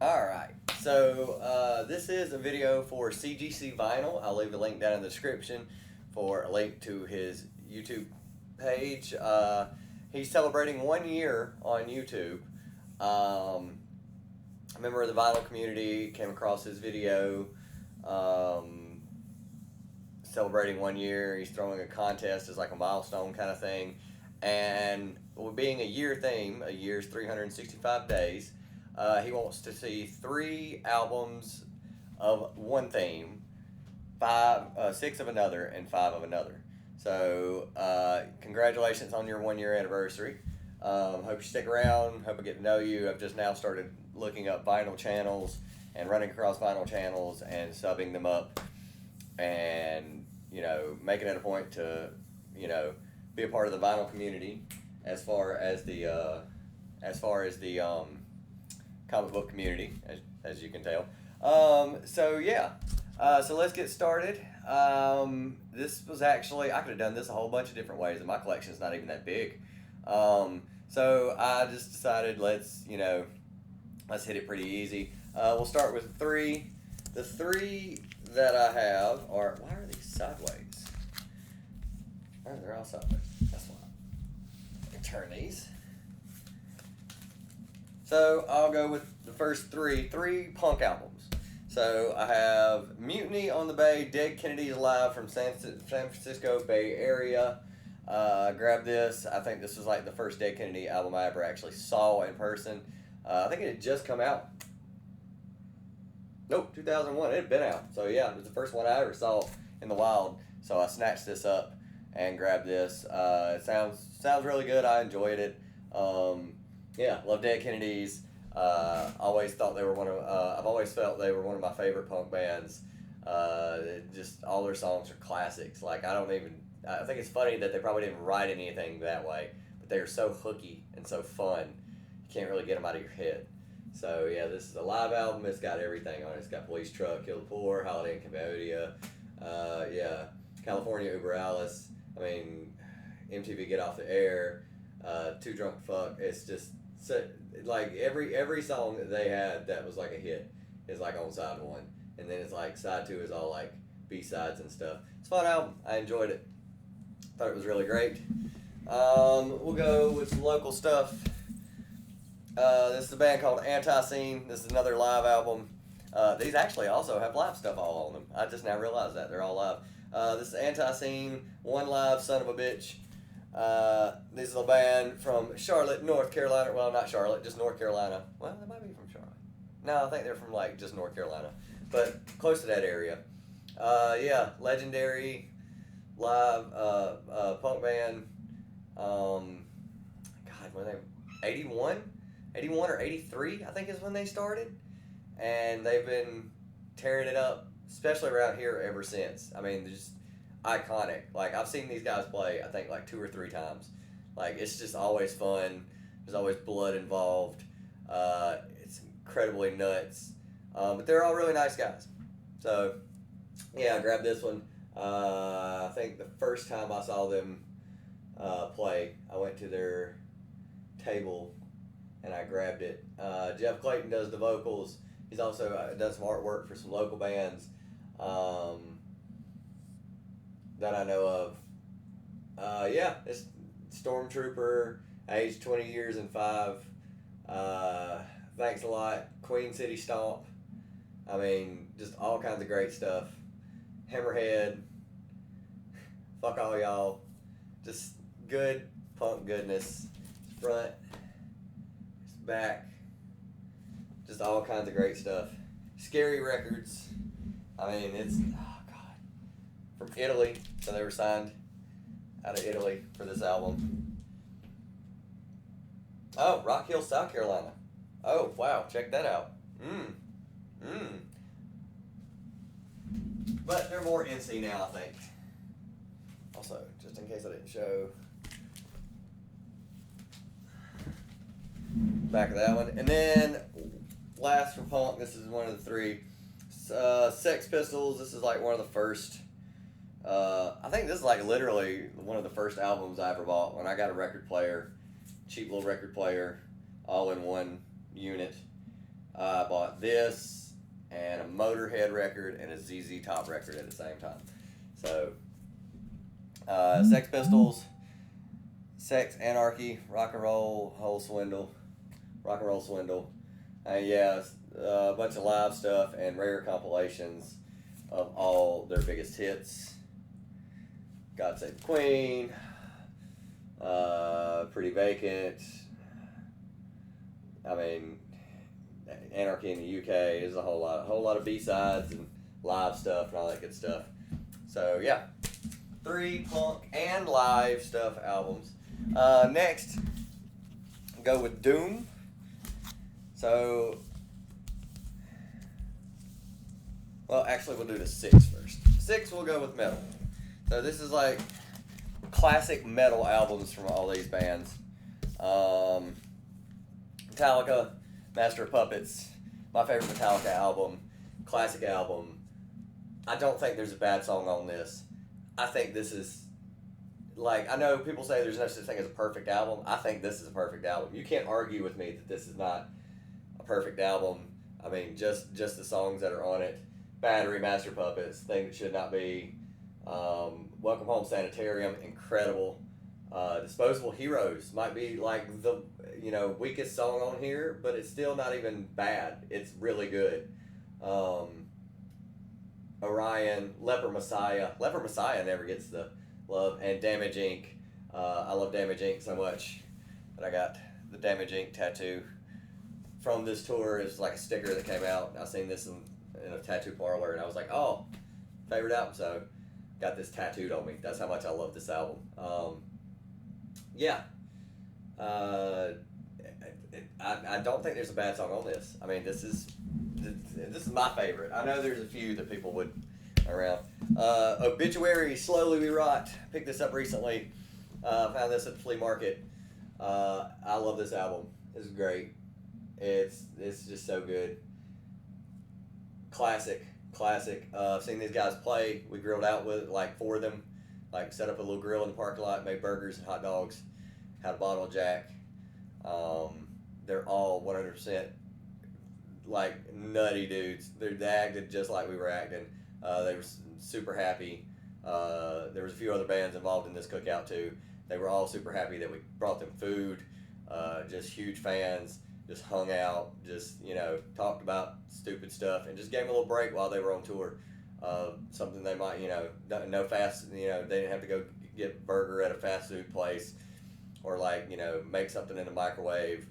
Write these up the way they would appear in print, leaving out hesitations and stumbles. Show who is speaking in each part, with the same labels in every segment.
Speaker 1: Alright, so this is a video for CGC Vinyl. I'll leave a link down in the description for a link to his YouTube page. He's celebrating 1 year on YouTube. A member of the vinyl community came across his video um, celebrating 1 year. He's throwing a contest as like a milestone kind of thing. And with being a year theme, a year's 365 days, he wants to see 3 albums of one theme, six of another, and five of another. So, congratulations on your 1 year anniversary. Hope you stick around. Hope I get to know you. I've just now started looking up vinyl channels and running across vinyl channels and subbing them up, and making it a point to be a part of the vinyl community as far as the comic book community, as you can tell. So yeah, so let's get started. This was actually, I could have done this a whole bunch of different ways, and my collection is not even that big. So I just decided let's hit it pretty easy. We'll start with three. The three that I have are, why are these sideways? Oh, they're all sideways. That's why. Let me turn these. So I'll go with the first three punk albums. So I have Mutiny on the Bay, Dead Kennedys Alive from San Francisco Bay Area. Grabbed this. I think this was like the first Dead Kennedy album I ever actually saw in person. I think it had just come out. Nope, 2001. It had been out. So yeah, it was the first one I ever saw in the wild. So I snatched this up and grabbed this. It sounds really good. I enjoyed it. Yeah, love Dead Kennedys. Always thought they were I've always felt they were one of my favorite punk bands. Just all their songs are classics. Like I think it's funny that they probably didn't write anything that way, but they are so hooky and so fun. You can't really get them out of your head. So yeah, this is a live album. It's got everything on it. It's got Police Truck, Kill the Poor, Holiday in Cambodia, yeah, California Uber Alice. I mean, MTV Get Off the Air, Too Drunk to Fuck. It's just like every song that they had that was like a hit is like on side one, and then it's like side two is all like B-sides and stuff. It's a fun album. I enjoyed it. Thought it was really great. We'll go with some local stuff. This is a band called Anti-Scene. This is another live album. These actually also have live stuff all on them. I just now realized that. They're all live. This is Anti-Scene, One Live Son of a Bitch. This is a band from Charlotte, North Carolina. Well, not Charlotte, just North Carolina. Well, they might be from Charlotte. No, I think they're from like just North Carolina, but close to that area. Yeah, legendary live punk band. God, when they 81 or 83, I think is when they started, and they've been tearing it up, especially around here ever since. I mean, they're just iconic. Like I've seen these guys play, I think like 2 or 3 times. Like it's just always fun. There's always blood involved. It's incredibly nuts, but they're all really nice guys. So yeah, I grabbed this one. I think the first time I saw them play, I went to their table and I grabbed it. Jeff Clayton does the vocals. He's also done some artwork for some local bands that I know of. Yeah, it's Stormtrooper, aged 20 years and 5. Thanks a lot. Queen City Stomp. I mean, just all kinds of great stuff. Hammerhead. Fuck all y'all. Just good punk goodness. Front, back, just all kinds of great stuff. Scary Records. I mean, it's, oh God, from Italy. So they were signed out of Italy for this album. Oh, Rock Hill, South Carolina. Oh, wow, check that out. But they're more NC now, I think. Also, just in case I didn't show back of that one. And then last for punk, this is one of the three. Sex Pistols, this is like one of the first. I think this is like literally one of the first albums I ever bought when I got a record player, cheap little record player, all in one unit. I bought this and a Motorhead record and a ZZ Top record at the same time. So, Sex Pistols, Sex, Anarchy, Rock and Roll, Rock and Roll Swindle. Yeah, a bunch of live stuff and rare compilations of all their biggest hits. God Save the Queen, Pretty Vacant. I mean, Anarchy in the UK. There's a whole lot of B-sides and live stuff and all that good stuff. So yeah, 3 punk and live stuff albums. Next, go with Doom. So, well, actually, we'll do the 6 first. 6, we'll go with metal. So this is like classic metal albums from all these bands. Metallica, Master of Puppets, my favorite Metallica album, classic album. I don't think there's a bad song on this. I think this is, like, I know people say there's no such thing as a perfect album. I think this is a perfect album. You can't argue with me that this is not a perfect album. I mean, just the songs that are on it. Battery, Master of Puppets, Thing That Should Not Be, Welcome Home Sanitarium, incredible. Disposable Heroes might be like the weakest song on here, but it's still not even bad. It's really good. Orion, Leper Messiah. Leper Messiah never gets the love. And Damage Inc. I love Damage Inc. so much that I got the Damage Inc. tattoo from this tour. It's like a sticker that came out. I seen this in a tattoo parlor, and I was like, oh, favorite album. So got this tattooed on me. That's how much I love this album. Yeah. I don't think there's a bad song on this. I mean, this is my favorite. I know there's a few that people would around. Obituary, Slowly We Rot. Picked this up recently. Found this at the flea market. I love this album. It's great. It's just so good. Classic. I've seen these guys play. We grilled out with like 4 of them. Like set up a little grill in the parking lot, made burgers and hot dogs. Had a bottle of Jack. They're all 100% like nutty dudes. They acted just like we were acting. They were super happy. There was a few other bands involved in this cookout too. They were all super happy that we brought them food. Just huge fans. Just hung out. Just talked about stupid stuff and just gave them a little break while they were on tour. Something they might no fast. They didn't have to go get a burger at a fast food place or like make something in the microwave.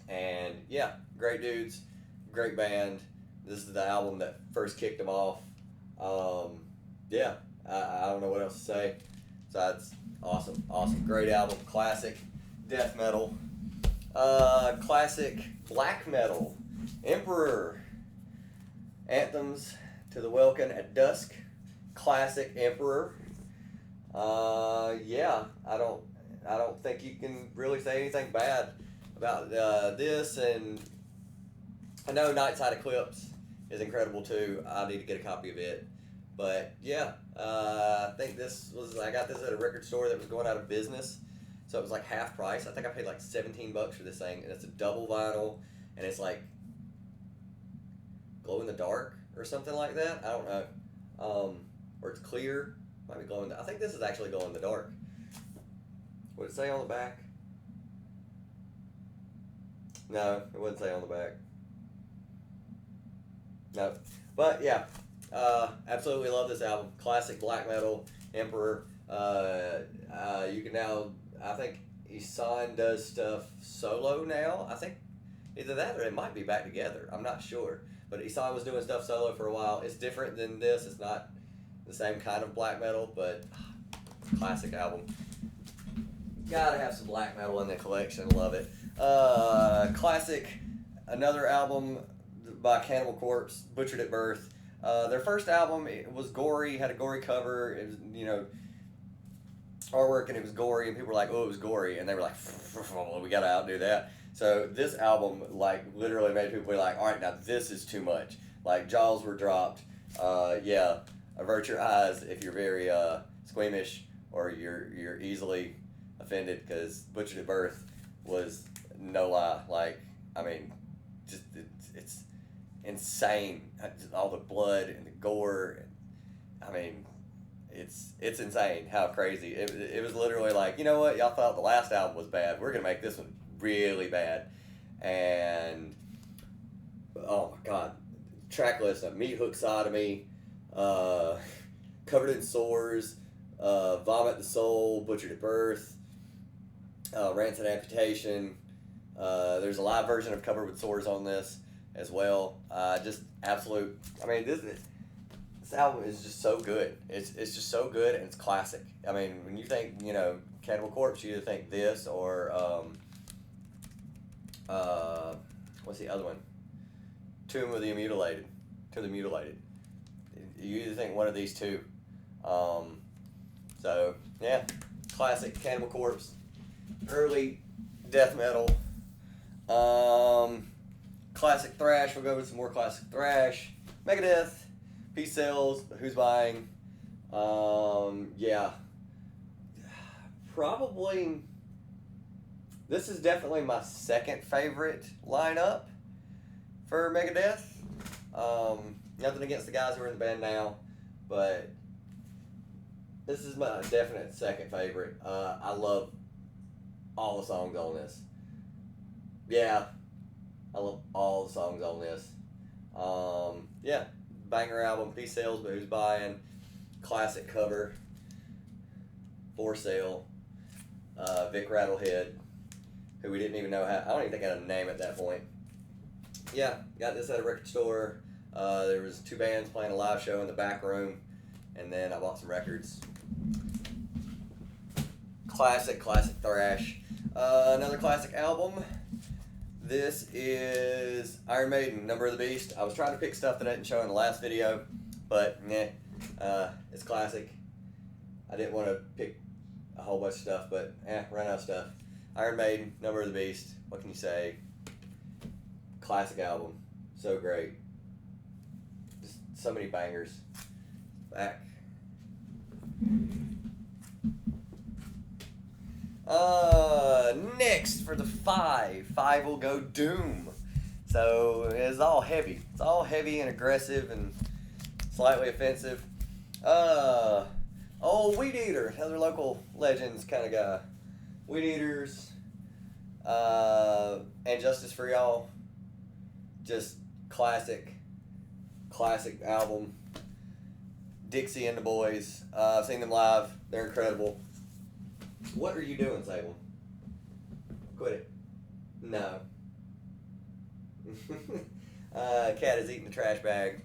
Speaker 1: And yeah, great dudes, great band. This is the album that first kicked them off. Yeah, I don't know what else to say. So it's awesome, great album, classic death metal, classic black metal, Emperor, Anthems to the Welkin at Dusk, classic Emperor. Yeah, I don't think you can really say anything bad about this, and I know Nightside Eclipse is incredible too. I need to get a copy of it, but yeah, I think I got this at a record store that was going out of business, so it was like half price. I think I paid like $17 for this thing, and it's a double vinyl, and it's like glow in the dark or something like that. I don't know, or it's clear. Might be glow in the. I think this is actually glow in the dark. What did it say on the back? No, it wouldn't say on the back. No. But yeah, absolutely love this album. Classic black metal, Emperor. You can now, I think Isan does stuff solo now. I think either that or it might be back together. I'm not sure. But Isan was doing stuff solo for a while. It's different than this. It's not the same kind of black metal, but classic album. Gotta have some black metal in the collection. Love it. Classic. Another album by Cannibal Corpse, Butchered at Birth. Their first album, it was gory, had a gory cover. It was, artwork, and it was gory, and people were like, oh, it was gory. And they were like, we gotta outdo that. So this album, like, literally made people be like, all right, now this is too much. Like, jaws were dropped. Yeah, avert your eyes if you're very squeamish or you're easily offended, because Butchered at Birth was no lie. Like, I mean, just it's insane. All the blood and the gore. I mean, it's insane how crazy. It was literally like, you know what? Y'all thought the last album was bad. We're going to make this one really bad. And, oh my God. Track list of Meat Hook Sodomy, Covered in Sores, Vomit the Soul, Butchered at Birth, Rancid Amputation. There's a live version of Covered with Sores on this as well. Just absolute. I mean, this album is just so good. It's just so good, and it's classic. I mean, when you think, Cannibal Corpse, you either think this or what's the other one? Tomb of the Mutilated. You either think one of these two. So yeah, classic Cannibal Corpse, early death metal. Classic thrash. We'll go with some more classic thrash. Megadeth, Peace Sells, Who's Buying. Yeah, probably. This is definitely my second favorite lineup for Megadeth. Nothing against the guys who are in the band now, but this is my definite second favorite. I love all the songs on this. Yeah, I love all the songs on this. Yeah, banger album, Peace Sells, but Who's Buying? Classic cover, For Sale, Vic Rattlehead, who we didn't even know how. I don't even think I had a name at that point. Yeah, got this at a record store. There was 2 bands playing a live show in the back room, and then I bought some records. Classic thrash. Another classic album. This is Iron Maiden, Number of the Beast. I was trying to pick stuff that I didn't show in the last video, but it's classic. I didn't want to pick a whole bunch of stuff, but ran out of stuff. Iron Maiden, Number of the Beast. What can you say? Classic album. So great. Just so many bangers. Back. Next for the 5 will go Doom. So it's all heavy. It's all heavy and aggressive and slightly offensive. Weed Eater, another local Legends kind of guy. Weed Eaters, and Justice for Y'all. Just classic album. Dixie and the Boys. I've seen them live. They're incredible. What are you doing, Sable? Quit it. No. Cat is eating the trash bag.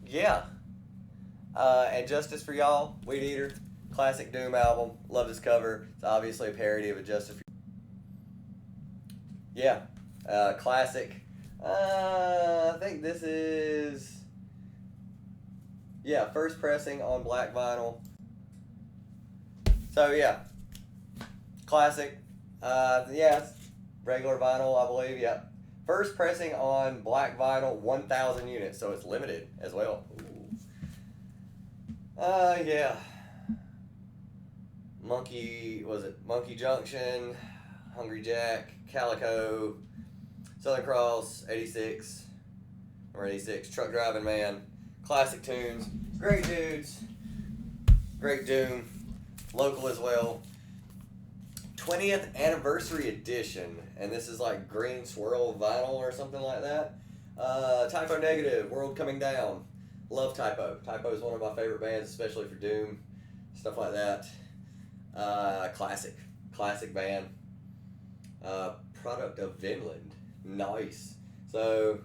Speaker 1: Yeah. And Justice for Y'all, Weed Eater, classic Doom album. Love this cover. It's obviously a parody of a Justice for Yeah. Classic. I think this is, first pressing on black vinyl. So yeah, classic. It's regular vinyl, I believe. Yeah, first pressing on black vinyl, 1,000 units, so it's limited as well. Yeah. Monkey Junction, Hungry Jack, Calico, Southern Cross, 86, or 86, Truck Driving Man, classic tunes, great dudes, great Doom, local as well. 20th anniversary edition, and this is like green swirl vinyl or something like that. Typo Negative, World Coming Down. Love Typo. Typo is one of my favorite bands, especially for Doom, stuff like that. Classic band. Product of Vinland. Nice. So,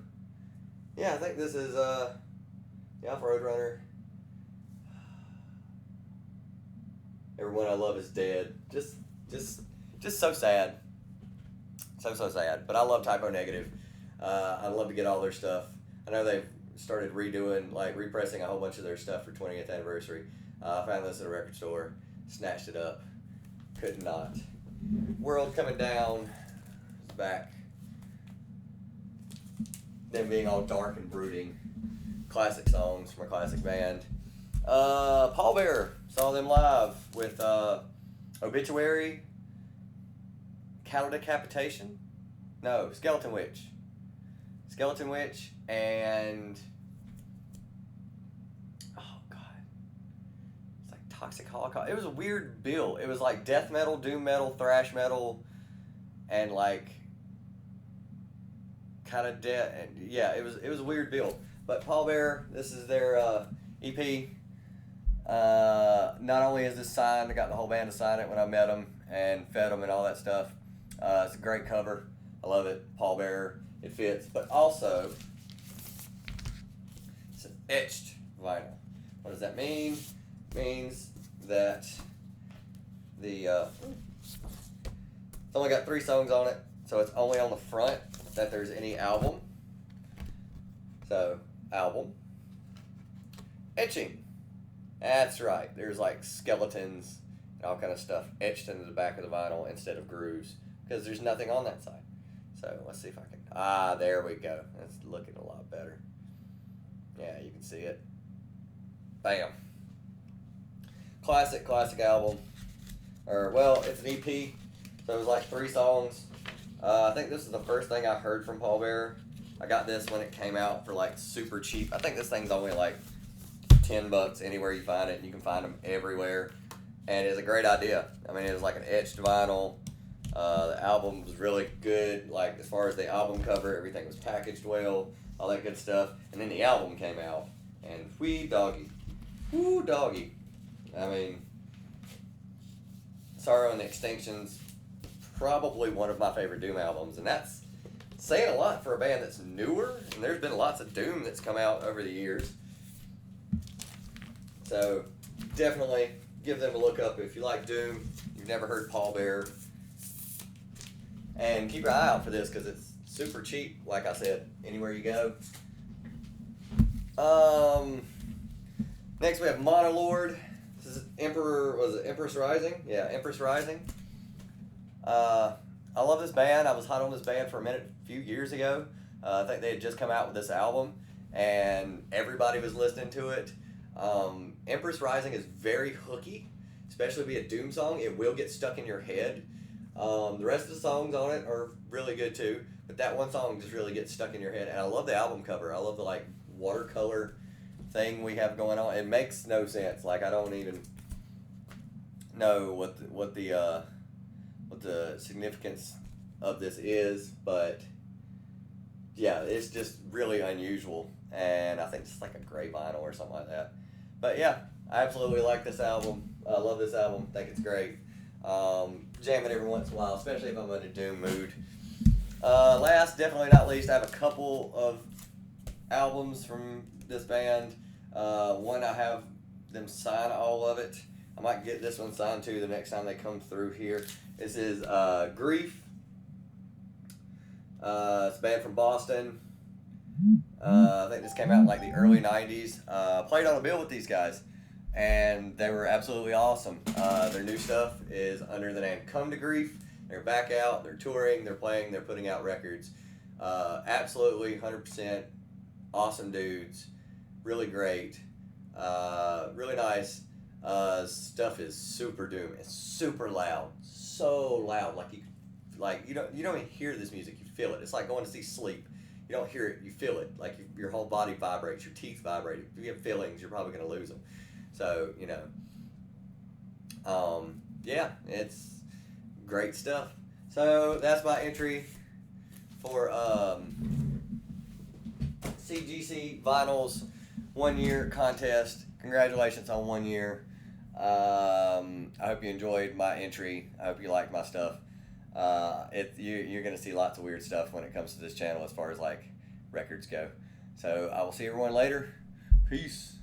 Speaker 1: yeah, I think this is Off-Road Runner. Everyone I Love is Dead. Just so sad. So sad. But I love Typo Negative. I'd love to get all their stuff. I know they've started repressing a whole bunch of their stuff for 20th anniversary. I found this at a record store. Snatched it up. Could not. World Coming Down is back. Them being all dark and brooding. Classic songs from a classic band. Paul Bearer. Saw them live with Obituary, Cattle Decapitation, No, Skeleton Witch. Skeleton Witch and oh god, it's like Toxic Holocaust. It was a weird bill. It was like death metal, doom metal, thrash metal, and like kind of death. And yeah, it was a weird bill. But Pallbearer, this is their EP. Not only is this signed, I got the whole band to sign it when I met them and fed them and all that stuff. It's a great cover. I love it. Pallbearer. It fits. But also, it's an etched vinyl. What does that mean? It means that it's only got 3 songs on it, so it's only on the front that there's any album. So, album. Etching. That's right. There's like skeletons and all kind of stuff etched into the back of the vinyl instead of grooves because there's nothing on that side. So let's see if I can. There we go. That's looking a lot better. Yeah, you can see it. Bam. Classic album. Or, well, it's an EP. So it was like 3 songs. I think this is the first thing I heard from Pallbearer. I got this when it came out for like super cheap. I think this thing's only like $10 anywhere you find it. You can find them everywhere. And it's a great idea. I mean, it was like an etched vinyl. The album was really good. Like, as far as the album cover, everything was packaged well. All that good stuff. And then the album came out. And whee doggy. Woo doggy. I mean, Sorrow and the Extinction's probably one of my favorite Doom albums. And that's saying a lot for a band that's newer. And there's been lots of Doom that's come out over the years. So, definitely give them a look up if you like Doom. You've never heard Pallbearer. And keep your eye out for this because it's super cheap, like I said, anywhere you go. Next we have Monolord. This is Empress Rising? Yeah, Empress Rising. I love this band. I was hot on this band for a few years ago. I think they had just come out with this album, and everybody was listening to it. Empress Rising is very hooky, especially be a Doom song. It will get stuck in your head. The rest of the songs on it are really good too, but that one song just really gets stuck in your head. And I love the album cover. I love the like watercolor thing we have going on. It makes no sense. Like I don't even know what the significance of this is, but yeah, it's just really unusual. And I think it's like a gray vinyl or something like that. But yeah, I absolutely like this album. I love this album. Think it's great. Jam it every once in a while, especially if I'm in a Doom mood. Last, definitely not least, I have a couple of albums from this band. One, I have them sign all of it. I might get this one signed too the next time they come through here. This is Grief. It's a band from Boston. I think this came out in like the early 90s. Played on a bill with these guys, and they were absolutely awesome. Their new stuff is under the name Come to Grief. They're back out, they're touring, they're playing, they're putting out records. Absolutely 100% awesome dudes. Really great. Really nice. Stuff is super Doom. It's super loud. So loud. Like you don't even hear this music, you feel it. It's like going to see Sleep. You don't hear it, you feel it. Like your whole body vibrates, your teeth vibrate. If you have feelings, you're probably going to lose them. So, yeah, it's great stuff. So that's my entry for CGC Vinyl's 1 year contest. Congratulations on 1 year. I hope you enjoyed my entry. I hope you like my stuff. You're going to see lots of weird stuff when it comes to this channel as far as like records go. So I will see everyone later. Peace.